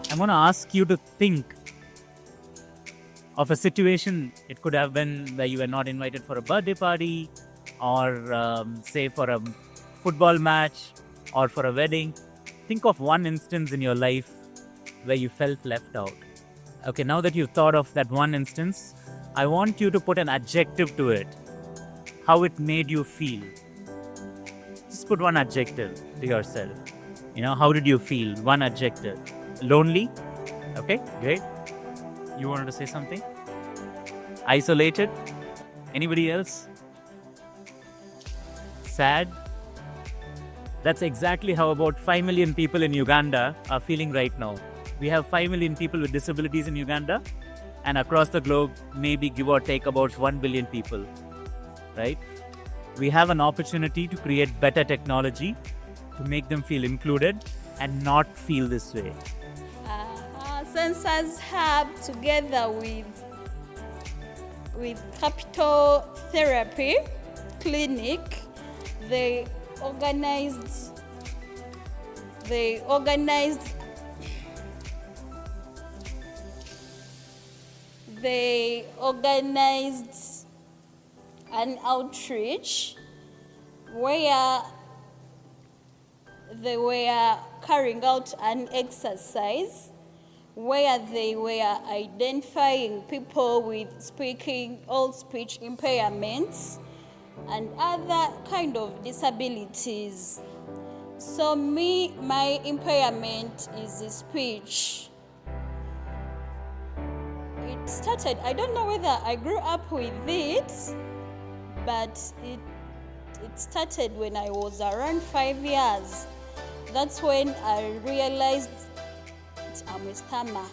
I'm going to ask you to think of a situation. It could have been where you were not invited for a birthday party, or say for a football match, or for a wedding. Think of one instance in your life where you felt left out. Okay, now that you've thought of that one instance, I want you to put an adjective to it. How it made you feel. Just put one adjective to yourself. How did you feel? One adjective. Lonely? Okay, great. You wanted to say something? Isolated? Anybody else? Sad? That's exactly how about 5 million people in Uganda are feeling right now. We have 5 million people with disabilities in Uganda, and across the globe, maybe give or take about 1 billion people, right? We have an opportunity to create better technology to make them feel included and not feel this way. Sensors Hub, together with Capital Therapy Clinic, they organized an outreach where they were carrying out an exercise where they were identifying people with speech impairments and other kind of disabilities. So my impairment is speech. It started, I don't know whether I grew up with it, but it started when I was around 5 years. That's when I realized I'm a stammer.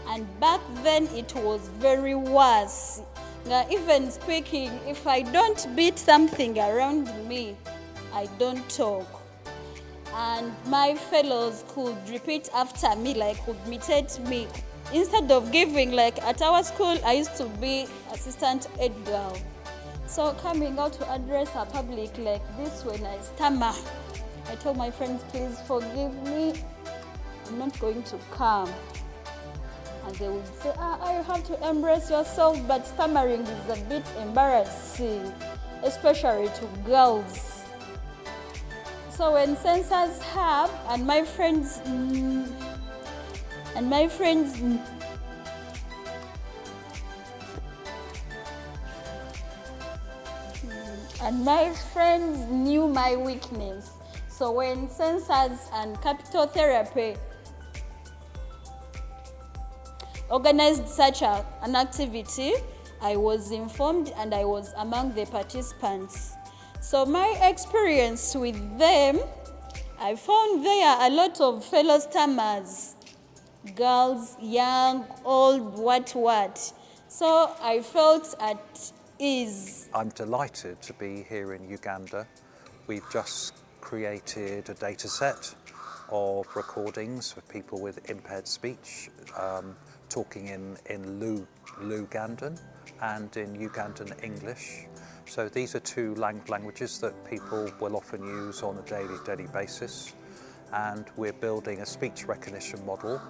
And back then it was very worse. Now, even speaking, if I don't beat something around me, I don't talk. And my fellows could repeat after me, like could imitate me. Instead of giving, like at our school, I used to be assistant head girl. So coming out to address a public like this when I stammer, I told my friends, please forgive me, I'm not going to come. And they would say, you have to embrace yourself, but stammering is a bit embarrassing, especially to girls. So when Sensors Hub and my friends knew my weakness. So when Sensors and Capital Therapy organized such an activity, I was informed and I was among the participants. So my experience with them, I found there are a lot of fellow stammers, girls, young, old, what. So I felt at ease. I'm delighted to be here in Uganda. We've just created a data set of recordings for people with impaired speech, talking in Lugandan and in Ugandan English. So these are two languages that people will often use on a daily basis. And we're building a speech recognition model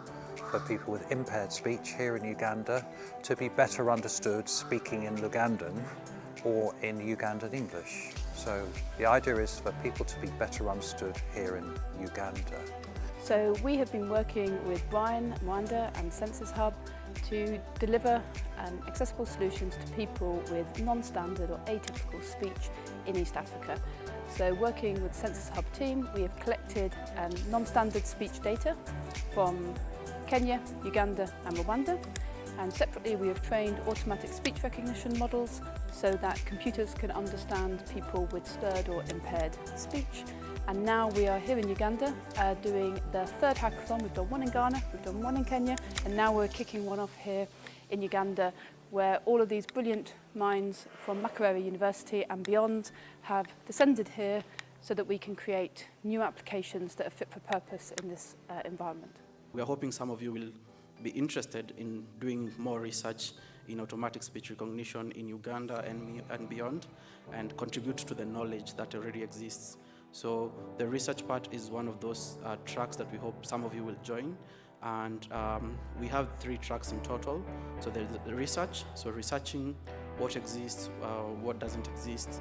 for people with impaired speech here in Uganda to be better understood speaking in Lugandan or in Ugandan English. So the idea is for people to be better understood here in Uganda. So we have been working with Brian, Mwanda and Sensors Hub to deliver accessible solutions to people with non-standard or atypical speech in East Africa. So working with the Sensors Hub team, we have collected non-standard speech data from Kenya, Uganda and Rwanda. And separately we have trained automatic speech recognition models so that computers can understand people with slurred or impaired speech. And now we are here in Uganda doing the third hackathon. We've done one in Ghana, we've done one in Kenya, and now we're kicking one off here in Uganda, where all of these brilliant minds from Makerere University and beyond have descended here so that we can create new applications that are fit for purpose in this environment. We are hoping some of you will be interested in doing more research in automatic speech recognition in Uganda and beyond, and contribute to the knowledge that already exists. So the research part is one of those tracks that we hope some of you will join. And we have 3 tracks in total. So there's the research, so researching what exists, what doesn't exist.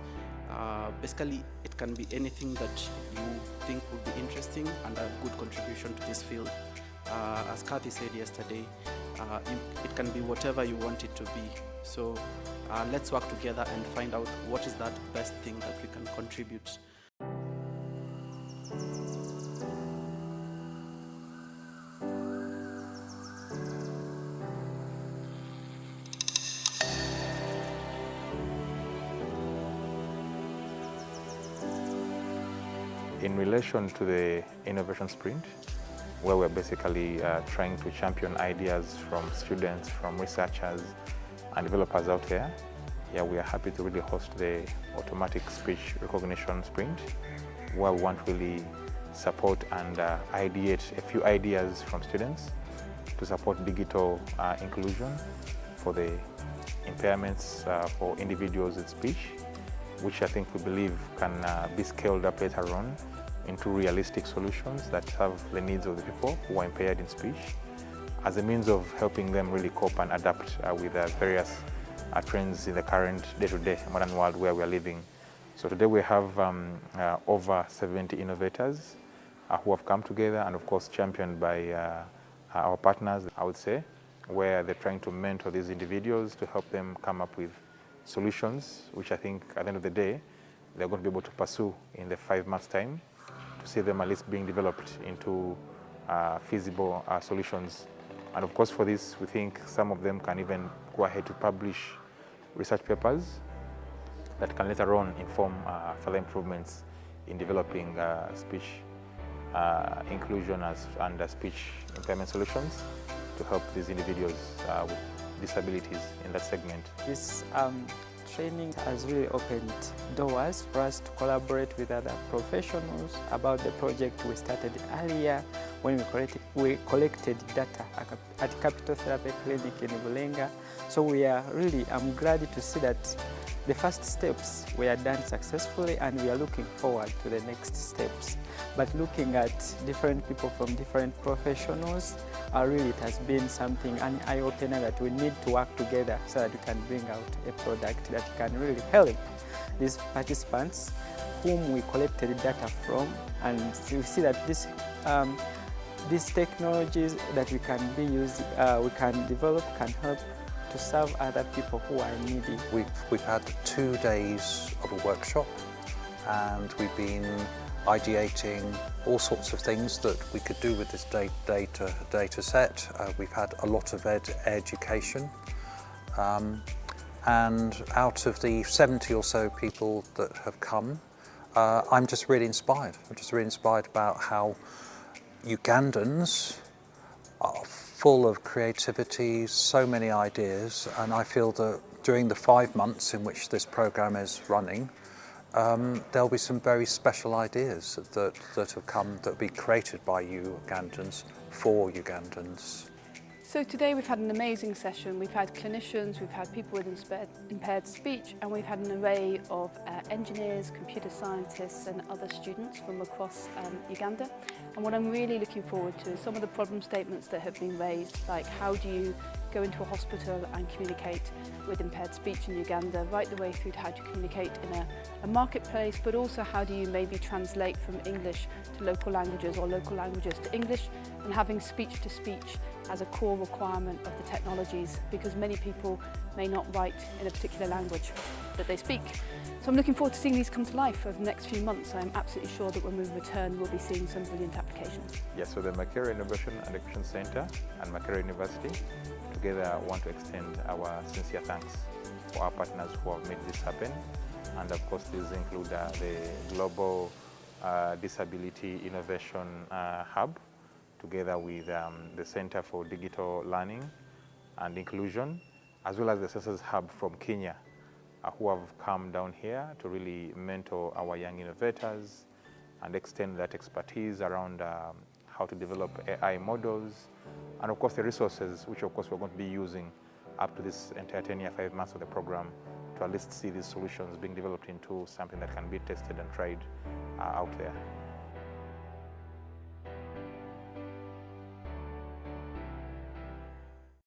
Basically, it can be anything that you think would be interesting and a good contribution to this field. As Kathy said yesterday, it can be whatever you want it to be. So let's work together and find out what is that best thing that we can contribute. In relation to the innovation sprint, where we're basically trying to champion ideas from students, from researchers and developers out there, we are happy to really host the automatic speech recognition sprint, where we want to really support and ideate a few ideas from students to support digital inclusion for the impairments for individuals with speech, which I think we believe can be scaled up later on into realistic solutions that serve the needs of the people who are impaired in speech, as a means of helping them really cope and adapt with various trends in the current day-to-day modern world where we are living. So today we have over 70 innovators who have come together, and of course championed by our partners, I would say, where they're trying to mentor these individuals to help them come up with solutions, which I think at the end of the day, they're going to be able to pursue in the 5 months' time to see them at least being developed into feasible solutions. And of course for this, we think some of them can even go ahead to publish research papers that can later on inform further improvements in developing speech inclusion and speech impairment solutions to help these individuals with disabilities in that segment. This training has really opened doors for us to collaborate with other professionals about the project we started earlier when we collected data at Capital Therapy Clinic in Bulenga. So I'm glad to see that the first steps were done successfully, and we are looking forward to the next steps. But looking at different people from different professionals, really it has been something, an eye-opener that we need to work together so that we can bring out a product that can really help these participants whom we collected data from, and we see that these technologies that we can develop can help to serve other people who are needy. We've had 2 days of a workshop, and we've been ideating all sorts of things that we could do with this data set. We've had a lot of education, and out of the 70 or so people that have come, I'm just really inspired. I'm just really inspired about how Ugandans are full of creativity, so many ideas, and I feel that during the 5 months in which this program is running, there'll be some very special ideas that have come, that will be created by Ugandans for Ugandans. So today we've had an amazing session. We've had clinicians, we've had people with impaired speech, and we've had an array of engineers, computer scientists and other students from across Uganda. And what I'm really looking forward to is some of the problem statements that have been raised, like how do you go into a hospital and communicate with impaired speech in Uganda, right the way through to how to communicate in a marketplace, but also how do you maybe translate from English to local languages or local languages to English, and having speech to speech as a core requirement of the technologies, because many people may not write in a particular language that they speak. So I'm looking forward to seeing these come to life over the next few months. I'm absolutely sure that when we return we'll be seeing some brilliant applications. Yes, so the Makerere Innovation and Education Center and Makerere University together want to extend our sincere thanks for our partners who have made this happen. And of course these include the Global Disability Innovation Hub, together with the Center for Digital Learning and Inclusion, as well as the Sensors Hub from Kenya, who have come down here to really mentor our young innovators and extend that expertise around how to develop AI models, and of course the resources, which of course we're going to be using up to this entire 10-year, 5 months of the program to at least see these solutions being developed into something that can be tested and tried out there.